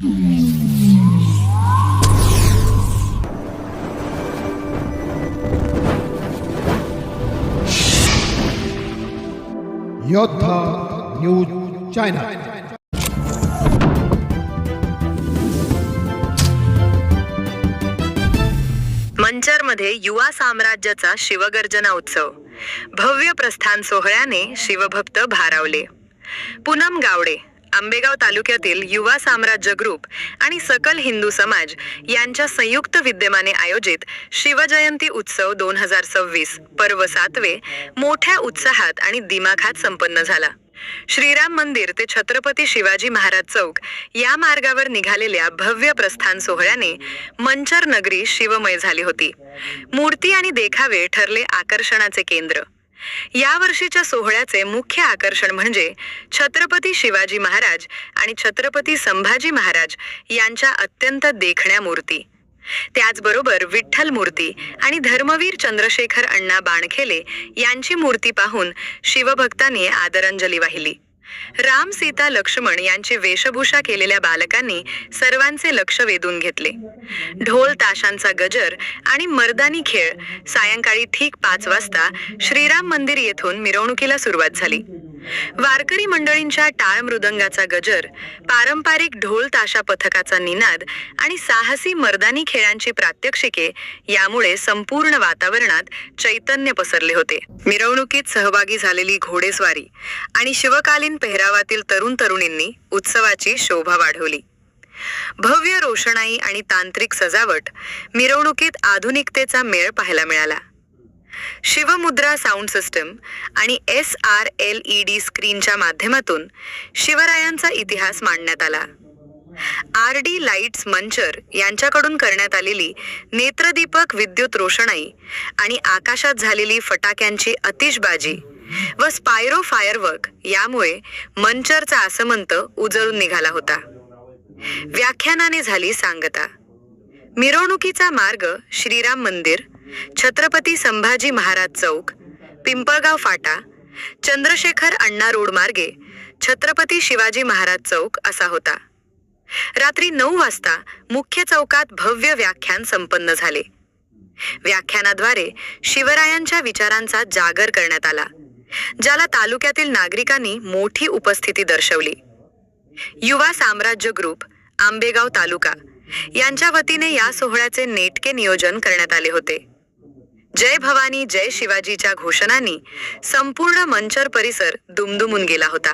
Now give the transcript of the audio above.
योद्धा news channel. मंचरमध्ये युवा साम्राज्याचा शिवगर्जना उत्सव, भव्य प्रस्थान सोहळ्याने शिवभक्त भारावले। पूनम गावडे, आंबेगाव तालुक्यातील युवा साम्राज्य ग्रुप आणि सकल हिंदू समाज यांच्या संयुक्त विद्यमाने आयोजित शिवजयंती उत्सव 2026 पर्व 7वे मोठ्या उत्साहात आणि दिमाखात संपन्न झाला। श्रीराम मंदिर ते छत्रपती शिवाजी महाराज चौक या मार्गावर निघालेल्या भव्य प्रस्थान सोहळ्याने मंचर नगरी शिवमय झाली होती। मूर्ती आणि देखावे ठरले आकर्षणाचे केंद्र। या वर्षीच्या सोहळ्याचे मुख्य आकर्षण म्हणजे छत्रपती शिवाजी महाराज आणि छत्रपती संभाजी महाराज यांच्या अत्यंत देखण्या मूर्ती। त्याचबरोबर विठ्ठल मूर्ती आणि धर्मवीर चंद्रशेखर अण्णा बाणखेले यांची मूर्ती पाहून शिवभक्तांनी आदरांजली वाहिली। राम, सीता, लक्ष्मण यांची वेशभूषा केलेल्या बालकांनी सर्वांचे लक्ष वेधून घेतले। ढोल ताशांचा गजर आणि मर्दानी खेळ सायंकाळी ठीक 5 वाजता श्रीराम मंदिर येथून मिरवणुकीला सुरुवात झाली। वारकरी मंडळींच्या टाळ मृदंगाचा गजर, पारंपरिक ढोल ताशा पथकाचा निनाद आणि साहसी मर्दानी खेळांची प्रात्यक्षिके यामुळे संपूर्ण वातावरणात चैतन्य पसरले होते। मिरवणुकीत सहभागी झालेली घोडेस्वारी आणि शिवकालीन पेहरावातील तरुण तरुणींनी उत्सवाची शोभा वाढवली। भव्य रोषणाई आणि तांत्रिक सजावट मिरवणुकीत आधुनिकतेचा मेळ पाहायला मिळाला। शिवमुद्रा साऊंड सिस्टम आणि SRLED स्क्रीनच्या माध्यमातून शिवरायांचा इतिहास मांडण्यात आला। RD लाईट्स मंचर यांच्याकडून करण्यात आलेली नेत्रदीपक विद्युत रोषणाई आणि आकाशात झालेली फटाक्यांची आतिषबाजी व स्पायरो फायरवर्क यामुळे मंचरचा आसमंत उजळून निघाला होता। व्याख्यानाने झाली सांगता। मिरवणुकीचा मार्ग श्रीराम मंदिर, छत्रपती संभाजी महाराज चौक, पिंपळगाव फाटा, चंद्रशेखर अण्णा रोड मार्गे छत्रपती शिवाजी महाराज चौक असा होता। रात्री 9 वाजता मुख्य चौकात भव्य व्याख्यान संपन्न झाले। व्याख्यानाद्वारे शिवरायांच्या विचारांचा जागर करण्यात आला, ज्याला तालुक्यातील नागरिकांनी मोठी उपस्थिती दर्शवली। युवा साम्राज्य ग्रुप, आंबेगाव तालुका यांच्या वतीने या सोहळ्याचे नेटके नियोजन करण्यात आले होते। जय भवानी जय शिवाजीच्या घोषणांनी संपूर्ण मंचर परिसर दुमदुमून गेला होता।